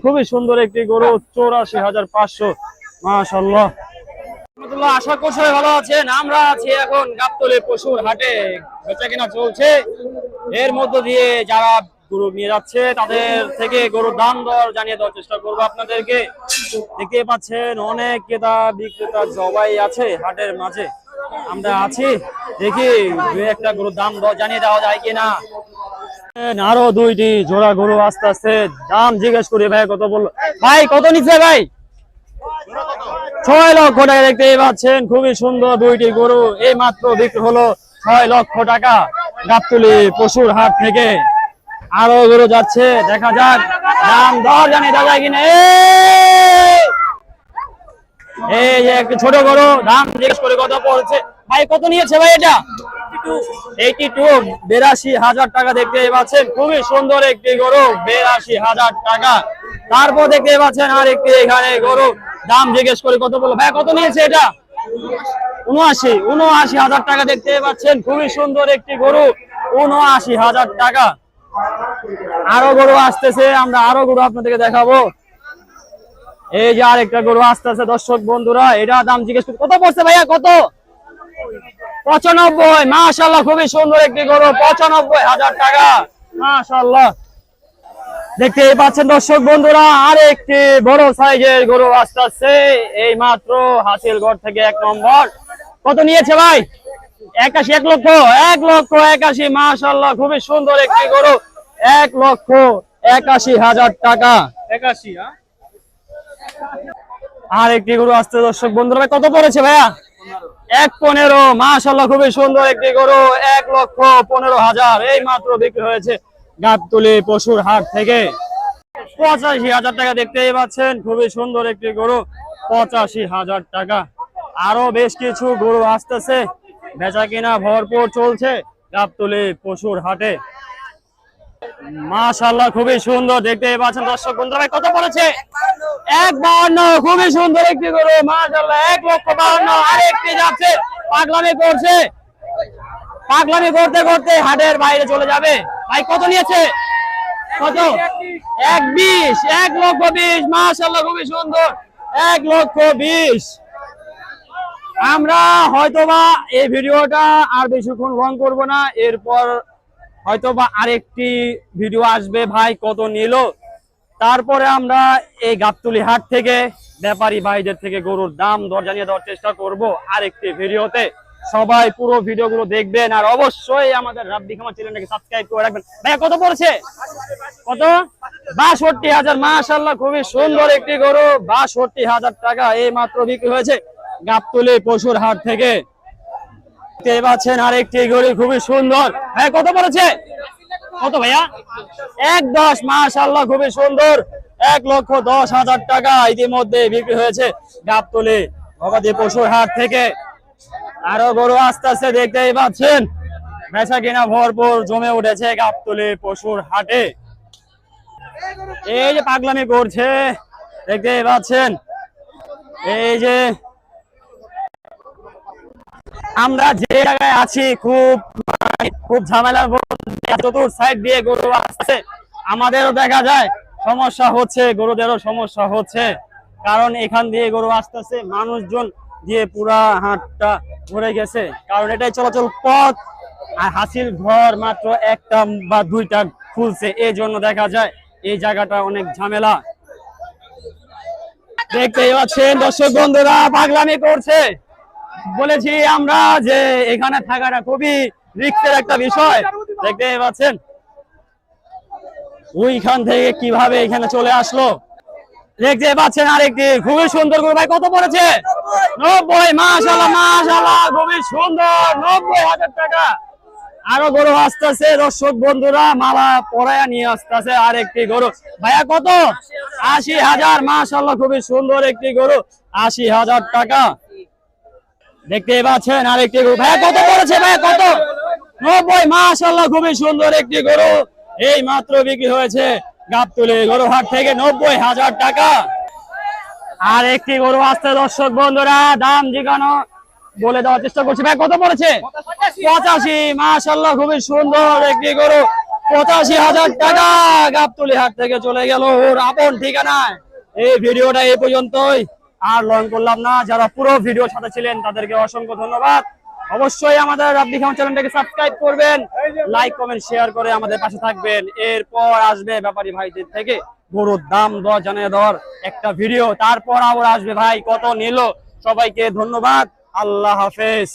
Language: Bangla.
খুবই সুন্দর একটি গরু 84,500 মাশাআল্লাহ। আশা করছি ভালো আছেন। আমরা আছি এখন গাবতলী পশুর হাটে, বেচা কিনা চলছে। এর মধ্য দিয়ে যারা গরু নিয়ে যাচ্ছে তাদের থেকে গরুর দাম দর জানিয়ে দেওয়ার চেষ্টা করবো আপনাদেরকে। দেখতে পাচ্ছেন অনেক ক্রেতা বিক্রেতা সবাই আছে হাটের মাঝে। আমরা আছি, দেখি দু একটা গরুর দাম দর জানিয়ে দেওয়া যায় কিনা। আরো দুইটি জোড়া গরু আস্তে আস্তে দাম জিজ্ঞেস করি। ভাই কত বললো? ভাই কত নিচ্ছে ভাই? 6 লক্ষ টাকা। দেখতে পাচ্ছেন খুবই সুন্দর দুইটি গরু এই মাত্র বিক্রি হলো 6 লক্ষ টাকা গাবতলী পশুর হাট থেকে। আরো গরু যাচ্ছে, দেখা যাক দাম দর জানিয়ে দেওয়া যায় কিনা। এই যে একটি ছোট গরু, দাম জিজ্ঞেস করে কত পড়ছে। ভাই কত নিয়েছে ভাই এটা? 82,000 টাকা। দেখতে পাচ্ছেন খুবই সুন্দর একটি গরু, 82,000 টাকা। তারপর দেখতে পাচ্ছেন আর একটি এখানে গরু, দাম জিজ্ঞেস করে কত বললো। ভাই কত নিয়েছে এটা? 79,000 টাকা। দেখতে পাচ্ছেন খুবই সুন্দর একটি গরু, 79,000 টাকা। আরো গরু আসতেছে, আমরা আরো গরু আপনাদেরকে দেখাবো। এই যে আরেকটা গরু আসতেছে দর্শক বন্ধুরা, এটা দাম জিজ্ঞেস করে কত পড়ছে ভাইয়া? কত? 95। মাশাআল্লাহ, খুবই সুন্দর একটি গরু, 95,000 টাকা। মাশাআল্লাহ, দেখতেই পাচ্ছেন দর্শক বন্ধুরা আরেকটি বড় সাইজের গরু আসতেছে এই মাত্র হাসিলগড় থেকে 1 নম্বর। কত নিয়েছে ভাই? 1,81,000। মাশাআল্লাহ, খুবই সুন্দর একটি গরু, 1,81,000 টাকা। 81। আর একটি গরু আসছে দর্শক বন্ধুরা, কত পড়েছে ভাইয়া? 1,15,000। মাশাআল্লাহ, খুবই সুন্দর একটি গরু, 1,15,000 এই মাত্র বিক্রি হয়েছে গাবতলী পশুর হাট থেকে। 85,000 টাকা। দেখতেই পাচ্ছেন খুবই সুন্দর একটি গরু, 85,000 টাকা। আরো বেশ কিছু গরু আসতেছে, বেচা কিনা ভরপুর চলছে গাবতলী পশুর হাটে। মাশাআল্লাহ, খুবই সুন্দর। দেখতেই পাচ্ছেন দর্শক বন্ধুরা, ভাই কত পড়েছে? 1,52,000। খুবই সুন্দর একটি গরু, মাশাআল্লাহ, 1,52,000। আরেকটি যাচ্ছে, পাগলামি করছে, পাগলামি করতে করতে হাটের বাইরে চলে যাবে। ভাই কত নিয়েছে? কত? 1,20,000। 1,20,000। মাশাআল্লাহ, খুবই সুন্দর, 1,20,000। আমরা হয়তোবা এই ভিডিওটা আর বেশিক্ষণ লং করব না, এরপর হয়তোবা আরেকটি ভিডিও আসবে ভাই কত নিল। তারপরে আমরা এই গাবতলী হাট থেকে ব্যাপারী ভাইদের থেকে গরুর দাম দর জানিয়ে দেওয়ার চেষ্টা করব আরেকটি ভিডিওতে। সবাই পুরো ভিডিওগুলো দেখবেন আর অবশ্যই আমাদের রাব্বি খামার চ্যানেলটাকে সাবস্ক্রাইব করে রাখবেন। ভাইয়া কত পড়েছে? কত? 62,000। মাশাআল্লাহ, খুবই সুন্দর একটি গরু, 62,000 টাকা এই মাত্র বিক্রি হয়েছে গাবতলী পশুর হাট থেকে। দেখতে পাচ্ছেন আরেকটি গরু খুবই সুন্দর। হ্যাঁ, কত পড়েছে? কত ভাইয়া? 1,10,000। মাশাআল্লাহ, খুবই সুন্দর, 1,10,000 টাকা ইতিমধ্যে বিক্রি হয়েছে গাবতলী গবাদি পশুর হাট থেকে। আরো গরু আসতেছে, দেখতেই পাচ্ছেন বেচা কিনা ভরপুর জমে উঠেছে গাবতলী পশুর হাটে। এই যে পাগলামি করছে, দেখতেই পাচ্ছেন। এই যে আমরা যে জায়গায় আছি খুব ঝামেলার চতুর সাইড দিয়ে গরু আসছে, আমাদেরও দেখা যায় সমস্যা হচ্ছে, গরুদেরও সমস্যা হচ্ছে, কারণ এখান দিয়ে গরু আসতেছে, মানুষজন দিয়ে পুরা হাটটা ভরে গেছে, কারণ এটাই চলাচল পথ। আর হাসিল ঘর মাত্র একটা বা দুইটা খুলছে, এই জন্য দেখা যায় এই জায়গাটা অনেক ঝামেলা। দেখতেই পাচ্ছেন দর্শক বন্ধুরা পাগলামি করছে। বলেছি আমরা যে এখানে থাকাটা খুবই রিস্কের একটা বিষয়। দেখতে পাচ্ছেন ওইখান থেকে কিভাবে এখানে চলে আসলো। দেখতে পাচ্ছেন আরেকটি খুবই সুন্দর গরু। ভাই কত পড়েছে? 90। মাশাআল্লাহ, মাশাআল্লাহ, খুবই সুন্দর, 90,000 টাকা। আরো গরু আসতেছে দর্শক বন্ধুরা, মালা পরায়া নিয়ে আসতেছে আরেকটি গরু। ভাইয়া কত? 80,000। মাশাআল্লাহ, খুবই সুন্দর একটি গরু, 80,000 টাকা। দেখতে পাচ্ছেন আরেকটি গরু। ভাইয়া কত পড়েছে? ভাইয়া কত? 90। মাশাআল্লাহ, খুবই সুন্দর একটি গরু এই মাত্র বিক্রি হয়েছে গাবতলী গরু হাট থেকে, 90,000 টাকা। আর একটি গরু আসছে দর্শক বন্ধুরা, দাম জিজ্ঞানো বলে দেওয়ার চেষ্টা করছি। ভাই কত পড়েছে? 85। মাশাআল্লাহ, খুবই সুন্দর একটি গরু, 85,000 টাকা গাবতলী হাট থেকে চলে গেল ওর আপন ঠিকানায়। এই ভিডিওটা এই পর্যন্তই, আর লং করলাম না। যারা পুরো ভিডিওর সাথে ছিলেন তাদেরকে অসংখ্য ধন্যবাদ। অবশ্যই আমাদের রাব্বি খান চ্যানেলটাকে সাবস্ক্রাইব করবেন, লাইক কমেন্ট শেয়ার করে আমাদের পাশে থাকবেন। এরপর আসবে ব্যাপারী ভাইদের থেকে গরুর দাম দর জানিয়ে দেওয়ার একটা ভিডিও, তারপর আবার আসবে ভাই কত নিল। সবাইকে ধন্যবাদ, আল্লাহ হাফেজ।